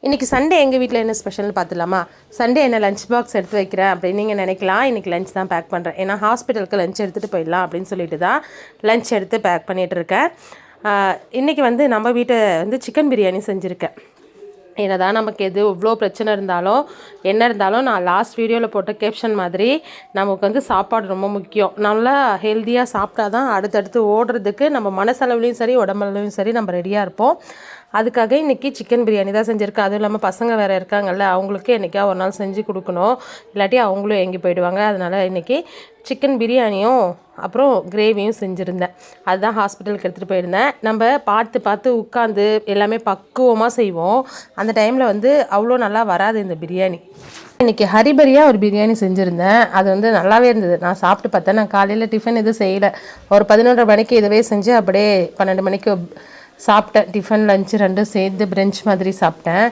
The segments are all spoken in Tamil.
இன்றைக்கி சண்டே எங்கள் வீட்டில் என்ன ஸ்பெஷல்னு பார்த்துலாமா? சண்டே என்ன லஞ்ச் பாக்ஸ் எடுத்து வைக்கிறேன் அப்படின்னு நீங்கள் நினைக்கலாம். இன்றைக்கி லஞ்ச் தான் பேக் பண்ணுறேன். ஏன்னா ஹாஸ்பிட்டலுக்கு லஞ்ச் எடுத்துகிட்டு போயிடலாம் அப்படின்னு சொல்லிட்டு தான் லஞ்ச் எடுத்து பேக் பண்ணிகிட்ருக்கேன். இன்றைக்கி நம்ம வீட்டை சிக்கன் பிரியாணி செஞ்சுருக்கேன். என்னதான் நமக்கு இவ்வளோ பிரச்சனை இருந்தாலும் என்ன இருந்தாலும் நான் லாஸ்ட் வீடியோவில் போட்ட கேப்ஷன் மாதிரி நமக்கு சாப்பாடு ரொம்ப முக்கியம். நல்லா ஹெல்த்தியாக சாப்பிட்டா தான் அடுத்தடுத்து ஓடுறதுக்கு நம்ம மனசளவுலையும் சரி உடம்பளவுலையும் சரி நம்ம ரெடியாக இருப்போம். அதுக்காக இன்றைக்கி சிக்கன் பிரியாணி தான் செஞ்சுருக்கேன். அதுவும் இல்லாமல் பசங்க வேறு இருக்காங்கல்ல, அவங்களுக்கு என்றைக்கா ஒரு நாள் செஞ்சு கொடுக்கணும், இல்லாட்டி அவங்களும் எங்கே போயிடுவாங்க. அதனால் இன்றைக்கி சிக்கன் பிரியாணியும் அப்புறம் கிரேவியும் செஞ்சுருந்தேன். அதுதான் ஹாஸ்பிட்டலுக்கு எடுத்துகிட்டு போயிருந்தேன். நம்ம பார்த்து உட்காந்து எல்லாமே பக்குவமாக செய்வோம். அந்த டைமில் அவ்வளோ நல்லா வராது இந்த பிரியாணி. இன்றைக்கி ஹரிபரியாக ஒரு பிரியாணி செஞ்சுருந்தேன். அது நல்லாவே இருந்தது. நான் சாப்பிட்டு பார்த்தேன். நான் காலையில் டிஃபன் எதுவும் செய்யலை. ஒரு 11:30 மணிக்கு இதுவே செஞ்சு அப்படியே 12 மணிக்கு சாப்பிட்டேன். டிஃபன் லஞ்சு ரெண்டும் சேர்ந்து பிரஞ்ச் மாதிரி சாப்பிட்டேன்.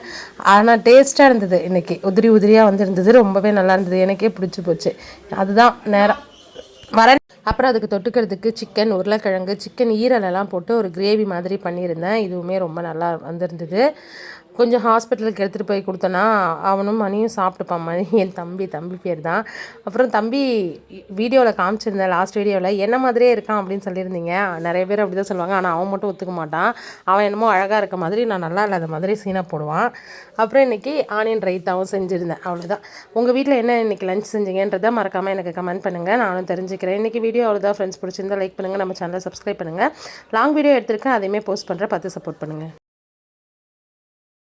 ஆனால் டேஸ்ட்டாக இருந்தது. இன்றைக்கி உதிரியாக இருந்தது. ரொம்பவே நல்லா இருந்தது. எனக்கே பிடிச்சி போச்சு. அதுதான் நேரம் வரேன். அப்புறம் அதுக்கு தொட்டுக்கிறதுக்கு சிக்கன், உருளைக்கிழங்கு, சிக்கன் ஈரலெல்லாம் போட்டு ஒரு கிரேவி மாதிரி பண்ணியிருந்தேன். இதுவுமே ரொம்ப நல்லா வந்திருந்தது. கொஞ்சம் ஹாஸ்பிட்டலுக்கு எடுத்துகிட்டு போய் கொடுத்தோன்னா அவனும் மணியும் சாப்பிட்டுப்பான். மணி என் தம்பி பேர் தான். அப்புறம் தம்பி வீடியோவில் காமிச்சிருந்தேன், லாஸ்ட் வீடியோவில் என்ன மாதிரியே இருக்கான் அப்படின்னு சொல்லியிருந்தீங்க. நிறைய பேர் அப்படி தான் சொல்லுவாங்க. ஆனால் அவன் மட்டும் ஒத்துக்க மாட்டான். அவன் என்னமோ அழகாக இருக்க மாதிரி, நான் நல்லா இல்லாத மாதிரி சீனாக போடுவான். அப்புறம் இன்றைக்கி ஆனியன் ரைத்தாவும் செஞ்சுருந்தேன். அவ்வளோதான். உங்கள் வீட்டில் என்ன இன்றைக்கி லஞ்ச் செஞ்சீங்கன்றதை மறக்காமல் எனக்கு கமெண்ட் பண்ணுங்கள், நானும் தெரிஞ்சுக்கிறேன். இன்றைக்கி வீடியோ அவ்வளோதான் ஃப்ரெண்ட்ஸ். பிடிச்சிருந்தால் லைக் பண்ணுங்கள், நம்ம சேனலை சப்ஸ்கிரைப் பண்ணுங்கள். லாங் வீடியோ எடுத்திருக்கேன், அதையுமே போஸ்ட் பண்ணுறேன், பார்த்து சப்போர்ட் பண்ணுங்கள்.